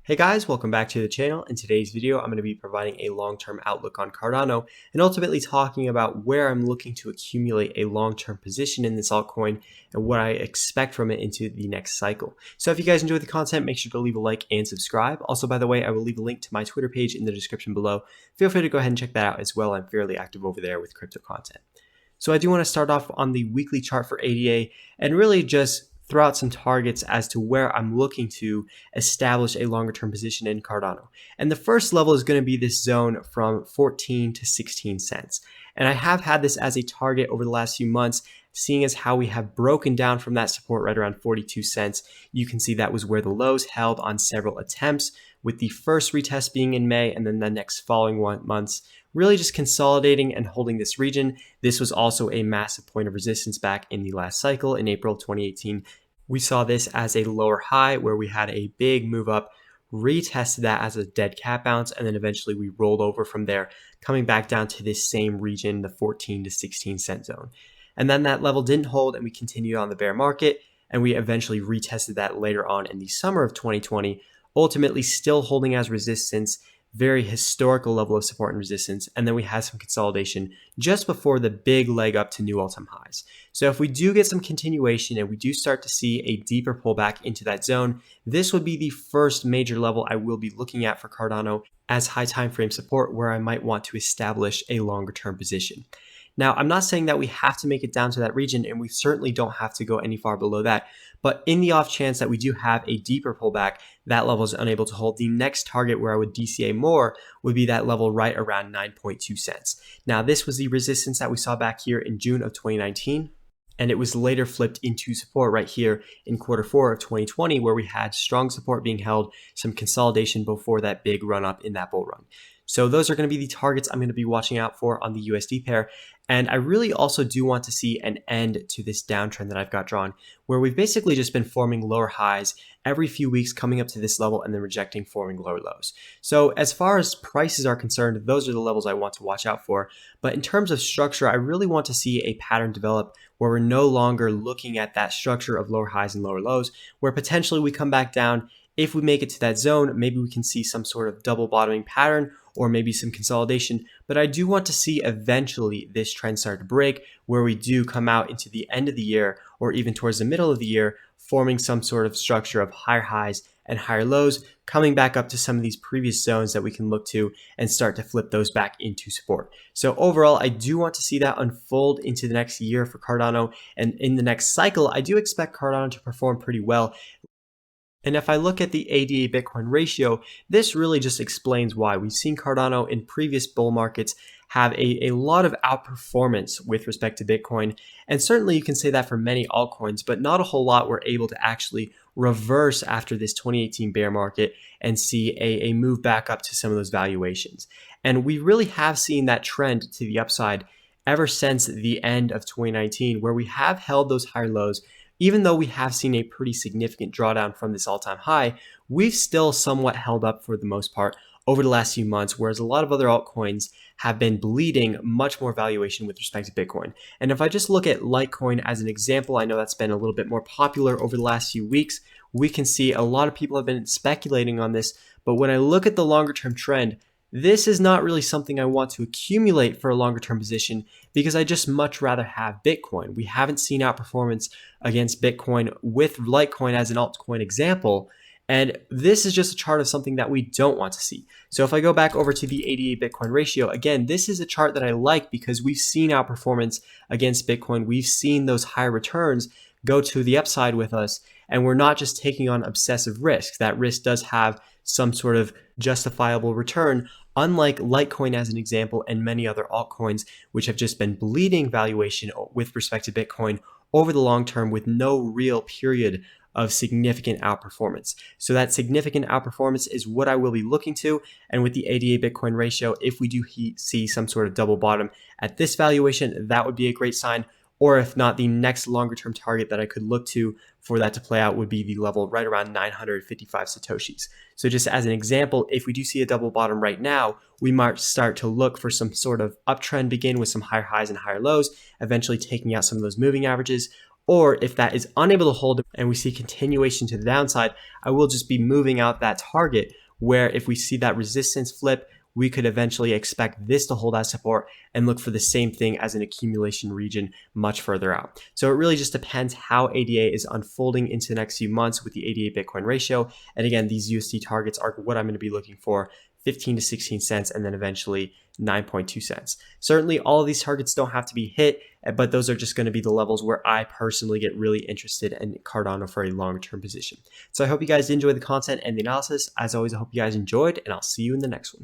Hey guys, welcome back to the channel. In today's video, I'm going to be providing a long-term outlook on Cardano and ultimately talking about where I'm looking to accumulate a long-term position in this altcoin and what I expect from it into the next cycle. So if you guys enjoyed the content, make sure to leave a like and subscribe. Also, by the way, I will leave a link to my Twitter page in the description below. Feel free to go ahead and check that out as well. I'm fairly active over there with crypto content. So I do want to start off on the weekly chart for ADA and really just throw out some targets as to where I'm looking to establish a longer term position in Cardano. And the first level is going to be this zone from 14 to 16 cents. And I have had this as a target over the last few months, seeing as how we have broken down from that support right around 42 cents. You can see that was where the lows held on several attempts, with the first retest being in May and then the next following months really just consolidating and holding this region. This was also a massive point of resistance back in the last cycle in April 2018. We saw this as a lower high where we had a big move up, retested that as a dead cat bounce, and then eventually we rolled over from there, coming back down to this same region, the 14 to 16 cent zone. And then that level didn't hold and we continued on the bear market, and we eventually retested that later on in the summer of 2020, ultimately still holding as resistance, very historical level of support and resistance, and then we had some consolidation just before the big leg up to new all-time highs. So if we do get some continuation and we do start to see a deeper pullback into that zone, this would be the first major level I will be looking at for Cardano as high time frame support, where I might want to establish a longer term position. Now, I'm not saying that we have to make it down to that region, and we certainly don't have to go any far below that. But in the off chance that we do have a deeper pullback, that level is unable to hold, the next target where I would DCA more would be that level right around 9.2 cents. Now, this was the resistance that we saw back here in June of 2019. And it was later flipped into support right here in Q4 of 2020, where we had strong support being held, some consolidation before that big run up in that bull run. So those are going to be the targets I'm going to be watching out for on the USD pair. And I really also do want to see an end to this downtrend that I've got drawn, where we've basically just been forming lower highs every few weeks coming up to this level and then rejecting, forming lower lows. So as far as prices are concerned, those are the levels I want to watch out for. But in terms of structure, I really want to see a pattern develop where we're no longer looking at that structure of lower highs and lower lows, where potentially we come back down. If we make it to that zone, maybe we can see some sort of double bottoming pattern or maybe some consolidation. But I do want to see eventually this trend start to break, where we do come out into the end of the year or even towards the middle of the year, forming some sort of structure of higher highs and higher lows, coming back up to some of these previous zones that we can look to and start to flip those back into support. So overall, I do want to see that unfold into the next year for Cardano. And in the next cycle, I do expect Cardano to perform pretty well. And if I look at the ADA Bitcoin ratio, this really just explains why. We've seen Cardano in previous bull markets have a lot of outperformance with respect to Bitcoin. And certainly you can say that for many altcoins, but not a whole lot were able to actually reverse after this 2018 bear market and see a move back up to some of those valuations. And we really have seen that trend to the upside ever since the end of 2019, where we have held those higher lows. Even though we have seen a pretty significant drawdown from this all-time high, we've still somewhat held up for the most part over the last few months, whereas a lot of other altcoins have been bleeding much more valuation with respect to Bitcoin. And if I just look at Litecoin as an example, I know that's been a little bit more popular over the last few weeks. We can see a lot of people have been speculating on this, but when I look at the longer-term trend, this is not really something I want to accumulate for a longer term position, because I just much rather have Bitcoin. We haven't seen outperformance against Bitcoin with Litecoin as an altcoin example. And this is just a chart of something that we don't want to see. So if I go back over to the ADA Bitcoin ratio, again, this is a chart that I like because we've seen outperformance against Bitcoin. We've seen those higher returns go to the upside with us. And we're not just taking on obsessive risk. That risk does have some sort of justifiable return, unlike Litecoin as an example and many other altcoins, which have just been bleeding valuation with respect to Bitcoin over the long term with no real period of significant outperformance. So that significant outperformance is what I will be looking to. And with the ADA Bitcoin ratio, if we do see some sort of double bottom at this valuation, that would be a great sign. Or if not, the next longer term target that I could look to for that to play out would be the level right around 955 Satoshis. So just as an example, if we do see a double bottom right now, we might start to look for some sort of uptrend begin with some higher highs and higher lows, eventually taking out some of those moving averages. Or if that is unable to hold and we see continuation to the downside, I will just be moving out that target, where if we see that resistance flip, we could eventually expect this to hold as support and look for the same thing as an accumulation region much further out. So it really just depends how ADA is unfolding into the next few months with the ADA Bitcoin ratio. And again, these USD targets are what I'm going to be looking for: 15 to 16 cents, and then eventually 9.2 cents. Certainly all of these targets don't have to be hit, but those are just going to be the levels where I personally get really interested in Cardano for a long-term position. So I hope you guys enjoyed the content and the analysis. As always, I hope you guys enjoyed, and I'll see you in the next one.